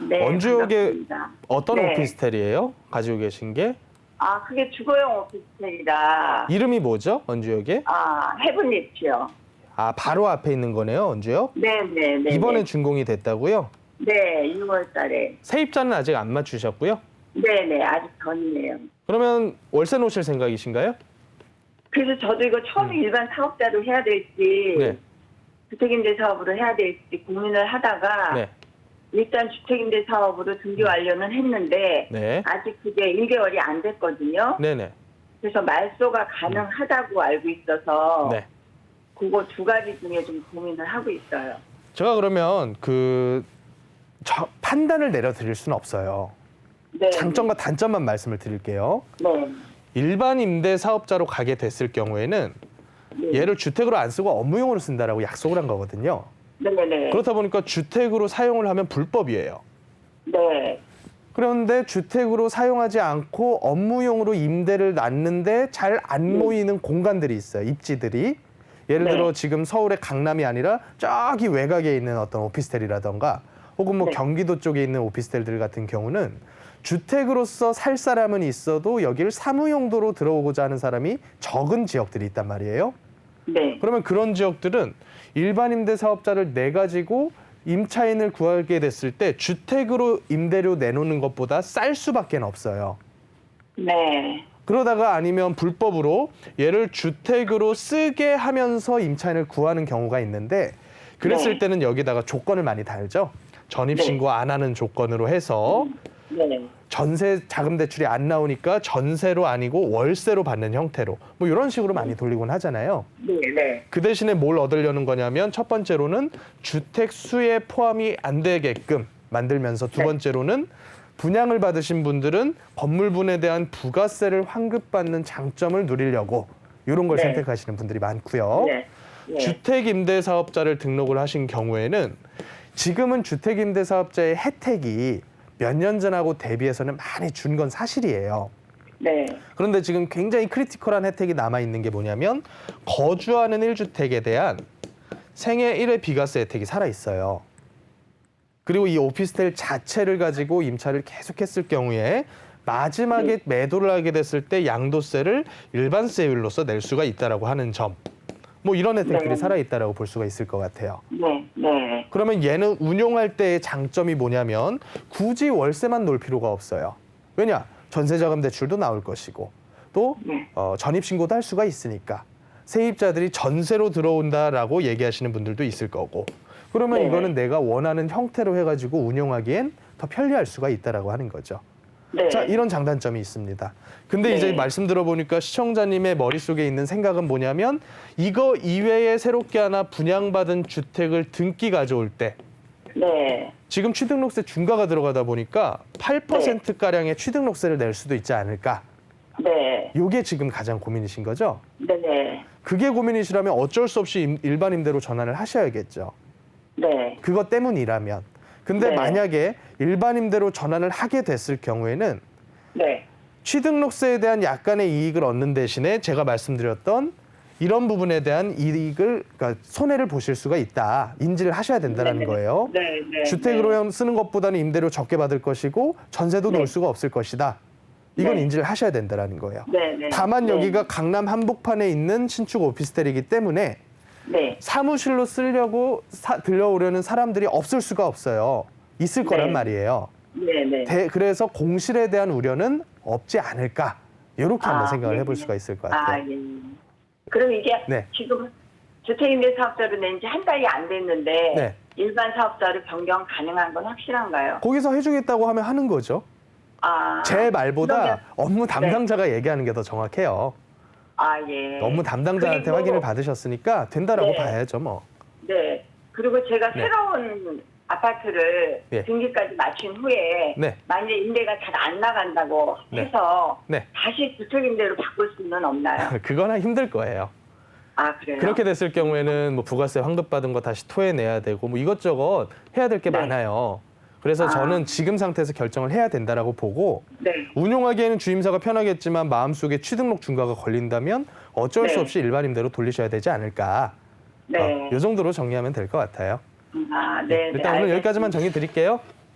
네, 원주역에 반갑습니다. 어떤 네. 오피스텔이에요? 가지고 계신 게? 아, 그게 주거용 오피스텔이라. 이름이 뭐죠? 원주역에? 아, 헤븐리츠요. 아, 바로 앞에 있는 거네요, 원주역? 네네네. 이번에 준공이 됐다고요? 네, 6월 달에. 세입자는 아직 안 맞추셨고요? 네네, 아직 전이네요. 그러면 월세 놓으실 생각이신가요? 그래서 저도 이거 처음에 일반 사업자로 해야 될지, 네. 주택임대 사업으로 해야 될지 고민을 하다가, 네. 일단 주택임대 사업으로 등기 완료는 했는데, 네. 아직 그게 1개월이 안 됐거든요. 네네. 그래서 말소가 가능하다고 알고 있어서, 네. 그거 두 가지 중에 좀 고민을 하고 있어요. 제가 그러면 판단을 내려드릴 수는 없어요. 네. 장점과 단점만 말씀을 드릴게요. 네. 일반 임대 사업자로 가게 됐을 경우에는 네. 얘를 주택으로 안 쓰고 업무용으로 쓴다라고 약속을 한 거거든요. 네네. 그렇다 보니까 주택으로 사용을 하면 불법이에요. 네. 그런데 주택으로 사용하지 않고 업무용으로 임대를 놨는데 잘 안 모이는 공간들이 있어요. 입지들이. 예를 네. 들어 지금 서울의 강남이 아니라 저기 외곽에 있는 어떤 오피스텔이라던가 혹은 뭐 네. 경기도 쪽에 있는 오피스텔들 같은 경우는 주택으로서 살 사람은 있어도 여기를 사무용도로 들어오고자 하는 사람이 적은 지역들이 있단 말이에요. 네. 그러면 그런 지역들은 일반 임대 사업자를 내 가지고 임차인을 구하게 됐을 때 주택으로 임대료 내놓는 것보다 쌀 수밖에 없어요. 네. 그러다가 아니면 불법으로 얘를 주택으로 쓰게 하면서 임차인을 구하는 경우가 있는데 그랬을 네. 때는 여기다가 조건을 많이 달죠. 전입신고 안 하는 조건으로 해서 네. 전세 자금 대출이 안 나오니까 전세로 아니고 월세로 받는 형태로 뭐 이런 식으로 많이 돌리곤 하잖아요. 네. 네. 그 대신에 뭘 얻으려는 거냐면 첫 번째로는 주택 수에 포함이 안 되게끔 만들면서 두 네. 번째로는 분양을 받으신 분들은 건물분에 대한 부가세를 환급받는 장점을 누리려고 이런 걸 네. 선택하시는 분들이 많고요. 네. 네. 주택임대사업자를 등록을 하신 경우에는 지금은 주택임대사업자의 혜택이 몇 년 전하고 대비해서는 많이 준 건 사실이에요. 네. 그런데 지금 굉장히 크리티컬한 혜택이 남아있는 게 뭐냐면 거주하는 1주택에 대한 생애 1회 비과세 혜택이 살아있어요. 그리고 이 오피스텔 자체를 가지고 임차를 계속했을 경우에 마지막에 매도를 하게 됐을 때 양도세를 일반세율로서 낼 수가 있다라고 하는 점. 뭐 이런 혜택들이 네. 살아있다라고 볼 수가 있을 것 같아요. 네. 네. 그러면 얘는 운용할 때의 장점이 뭐냐면 굳이 월세만 놓을 필요가 없어요. 왜냐? 전세자금 대출도 나올 것이고 또 네. 전입신고도 할 수가 있으니까 세입자들이 전세로 들어온다라고 얘기하시는 분들도 있을 거고 그러면 네. 이거는 내가 원하는 형태로 해가지고 운용하기엔 더 편리할 수가 있다라고 하는 거죠. 네. 자, 이런 장단점이 있습니다. 근데 네. 이제 말씀 들어보니까 시청자님의 머릿속에 있는 생각은 뭐냐면 이거 이외에 새롭게 하나 분양받은 주택을 등기 가져올 때 네. 지금 취등록세 중과가 들어가다 보니까 8%가량의 취등록세를 낼 수도 있지 않을까. 네. 이게 지금 가장 고민이신 거죠? 네. 그게 고민이시라면 어쩔 수 없이 일반 임대로 전환을 하셔야겠죠. 네. 그것 때문이라면. 근데 네. 만약에 일반 임대로 전환을 하게 됐을 경우에는 네. 취등록세에 대한 약간의 이익을 얻는 대신에 제가 말씀드렸던 이런 부분에 대한 이익을, 그러니까 손해를 보실 수가 있다. 인지를 하셔야 된다는 네. 거예요. 네. 네. 주택으로 쓰는 것보다는 임대료 적게 받을 것이고 전세도 네. 놓을 수가 없을 것이다. 이건 네. 인지를 하셔야 된다는 거예요. 네. 네. 다만 네. 여기가 강남 한복판에 있는 신축 오피스텔이기 때문에 네. 사무실로 쓰려고 들려오려는 사람들이 없을 수가 없어요. 있을 거란 네. 말이에요. 네. 네. 그래서 공실에 대한 우려는 없지 않을까. 이렇게 한번 생각을 네. 해볼 수가 있을 것 아, 같아요. 예. 그럼 이게 네. 지금 주택임대 사업자로 낸 지 한 달이 안 됐는데 네. 일반 사업자로 변경 가능한 건 확실한가요? 거기서 해주겠다고 하면 하는 거죠. 아, 제 말보다 그러면- 업무 담당자가 얘기하는 게 더 정확해요. 아, 예. 업무 담당자한테 그리고- 확인을 받으셨으니까 된다라고 네. 봐야죠, 뭐. 네. 그리고 제가 네. 새로운 아파트를 예. 등기까지 마친 후에 네. 만약에 임대가 잘 안 나간다고 네. 해서 네. 다시 주택임대로 바꿀 수는 없나요? 그거나 힘들 거예요. 아, 그래요? 그렇게 됐을 경우에는 뭐 부가세 환급받은 거 다시 토해내야 되고 뭐 이것저것 해야 될 게 네. 많아요. 그래서 아. 저는 지금 상태에서 결정을 해야 된다라고 보고 네. 운용하기에는 주임사가 편하겠지만 마음속에 취등록 중과가 걸린다면 어쩔 수 네. 없이 일반 임대로 돌리셔야 되지 않을까. 네. 이 정도로 정리하면 될 것 같아요. 아, 네. 일단 오늘 여기까지만 정리 드릴게요.